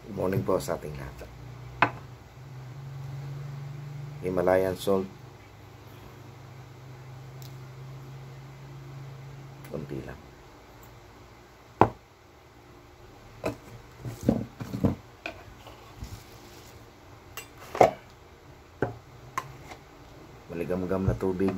Good morning po sa ating lahat. Himalayan salt. Kunti lang. Maligam-gam na tubig.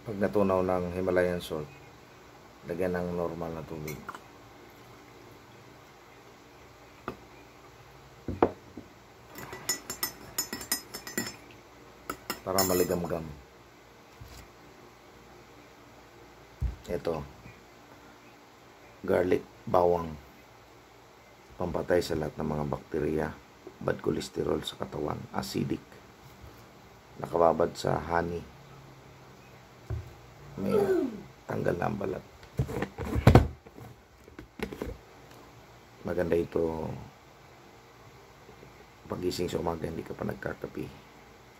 Pag natunaw ng Himalayan salt, lagyan ng normal na tubig. Para maligam-gam. Ito, garlic, bawang. Pampatay sa lahat ng mga bakterya, bad cholesterol sa katawan, acidic. Nakababad sa honey. May tanggal na ang balat. Maganda ito pagising sa umaga, hindi ka pa nagkakape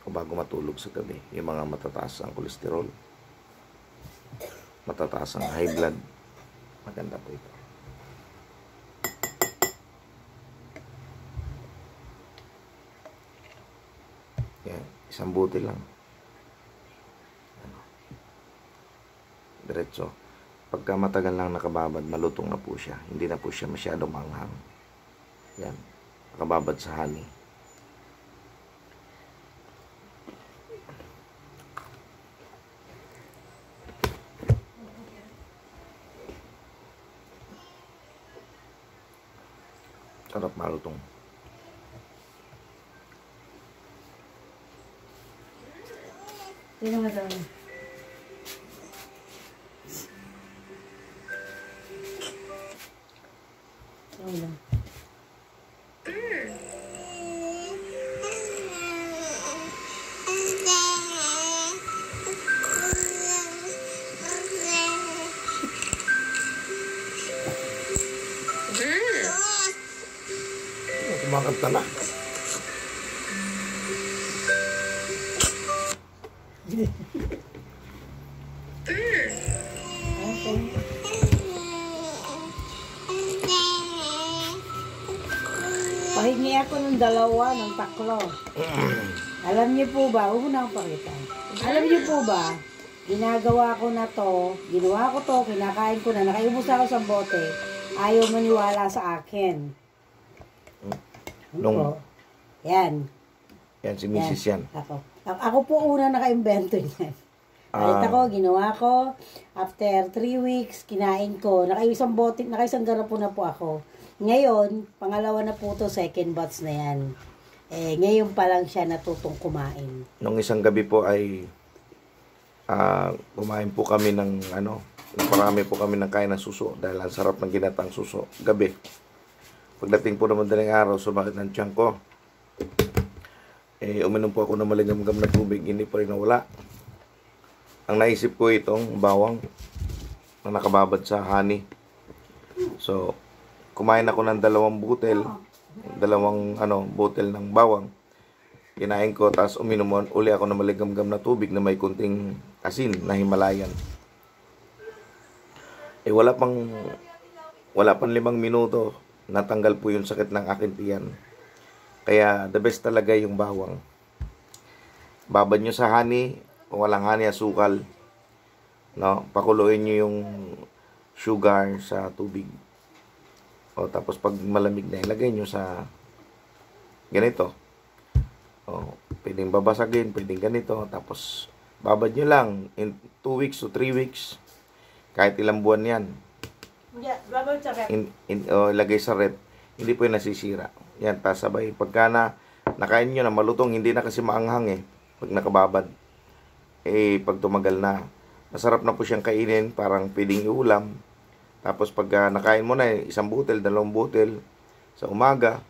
o bago matulog sa gabi. Yung mga matataas ang kolesterol, matataas ang high blood, maganda po ito. Yan, isang buti lang. Diretso. Pagka matagal lang nakababad, malutong na po siya. Hindi na po siya masyadong manghang. Yan. Nakababad sa honey. Sarap malutong. Hindi naman daw. Wala. Kumakanta na. Pahingi ako ng dalawa ng taklo. Alam niyo po ba, huwag na akong pakita. Alam niyo po ba, ginagawa ko na to, ginawa ko to, kinakain ko na, nakaiubos ako sa bote, ayaw maniwala sa akin. Nung, Yan. yan, si Mrs. yan. Ako po una nakaimbento niyan. Alit ako, ginawa ko, after 3 weeks, kinain ko, nakaisang garapo na po ako. Ngayon, pangalawa na po to, second batch na yan. Ngayon pa lang siya natutong kumain. Nung isang gabi po ay kumain po kami ng parami po kami ng kain ng suso dahil ang sarap ng ginatang suso gabi. Pagdating po ng madaling araw, sumakit ng tiyan ko. Uminom po ako ng maligam-gam na tubig, hindi pa rin nawala. Ang naisip ko itong bawang na nakababad sa honey. So, kumain ako ng dalawang butel ng bawang. Kinain ko, tapos uminom uli ako ng maligam-gam na tubig na may kunting asin na Himalayan. Wala pang 5 minuto, natanggal po yung sakit ng aking tiyan. Kaya the best talaga yung bawang. Babad nyo sa honey, kung walang honey, asukal. No? Pakuluin nyo yung sugar sa tubig. Tapos pag malamig na, ilagay nyo sa ganito. Pwedeng babasagin, pwedeng ganito. Tapos babad nyo lang in 2 weeks to 3 weeks. Kahit ilang buwan yan. Babad sa rep. Ilagay sa rep. Hindi po yung nasisira. Yan, tapos sabay. Pagka nakain nyo na malutong, hindi na kasi maanghang pag nakababad. Pag tumagal na, masarap na po siyang kainin. Parang pwedeng iulam. Tapos pag nakain mo na 1 butel, 2 butel sa umaga,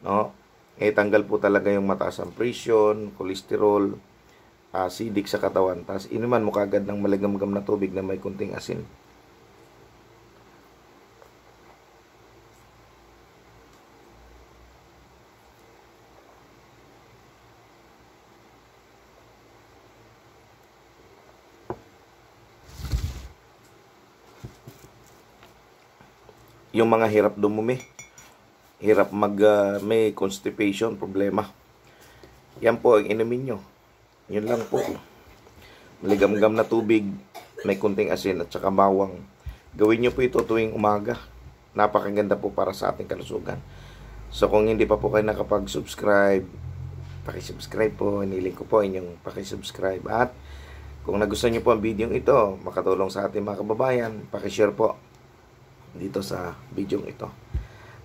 no? Tanggal po talaga yung mataas ang presyon, kolesterol, acidic sa katawan. Tapos inuman mo kagad ng maligamgam na tubig na may kunting asin. Yung mga hirap dumumi, hirap may constipation, problema. Yan po ang inumin nyo. Yun lang po. Maligamgam na tubig, may kunting asin at saka bawang. Gawin nyo po ito tuwing umaga. Napakaganda po para sa ating kalusugan. So kung hindi pa po kayo nakapag-subscribe, pakisubscribe po. Hiniling ko po inyong pakisubscribe. At kung nagustuhan nyo po ang video ito, makatulong sa ating mga kababayan, pakishare po dito sa video ito.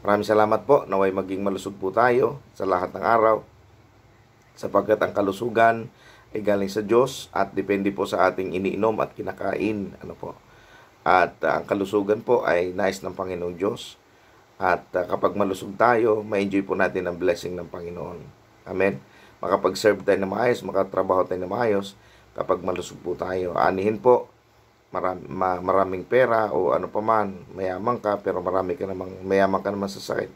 Maraming salamat po. Naway maging malusog po tayo sa lahat ng araw, sapagkat ang kalusugan ay galing sa Diyos at depende po sa ating iniinom at kinakain. At ang kalusugan po ay nais ng Panginoong Diyos. At kapag malusog tayo, ma-enjoy po natin ang blessing ng Panginoon. Amen. Makapag-serve tayo na maayos, makatrabaho tayo na maayos kapag malusog po tayo. Anihin po, maraming pera o ano pa man, mayaman ka pero mayaman ka naman sa sakit.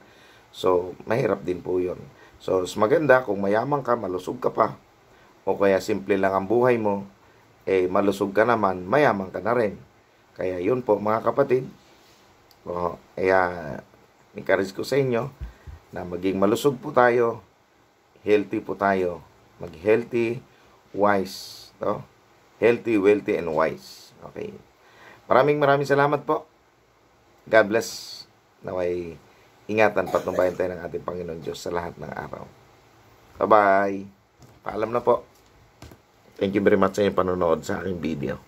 So, mahirap din po yun. So, mas maganda kung mayaman ka, malusog ka pa, o kaya simple lang ang buhay mo, malusog ka naman, mayaman ka na rin. Kaya yun po mga kapatid. Kaya encourage ko sa inyo na maging malusog po tayo, healthy po tayo. Mag-healthy, wise. Healthy, wealthy, and wise. Okay. Maraming salamat po. God bless. Naway ingatan, patnubayan tayo ng ating Panginoon Diyos sa lahat ng araw. Bye-bye. Paalam na po. Thank you very much sa inyong panonood sa aking video.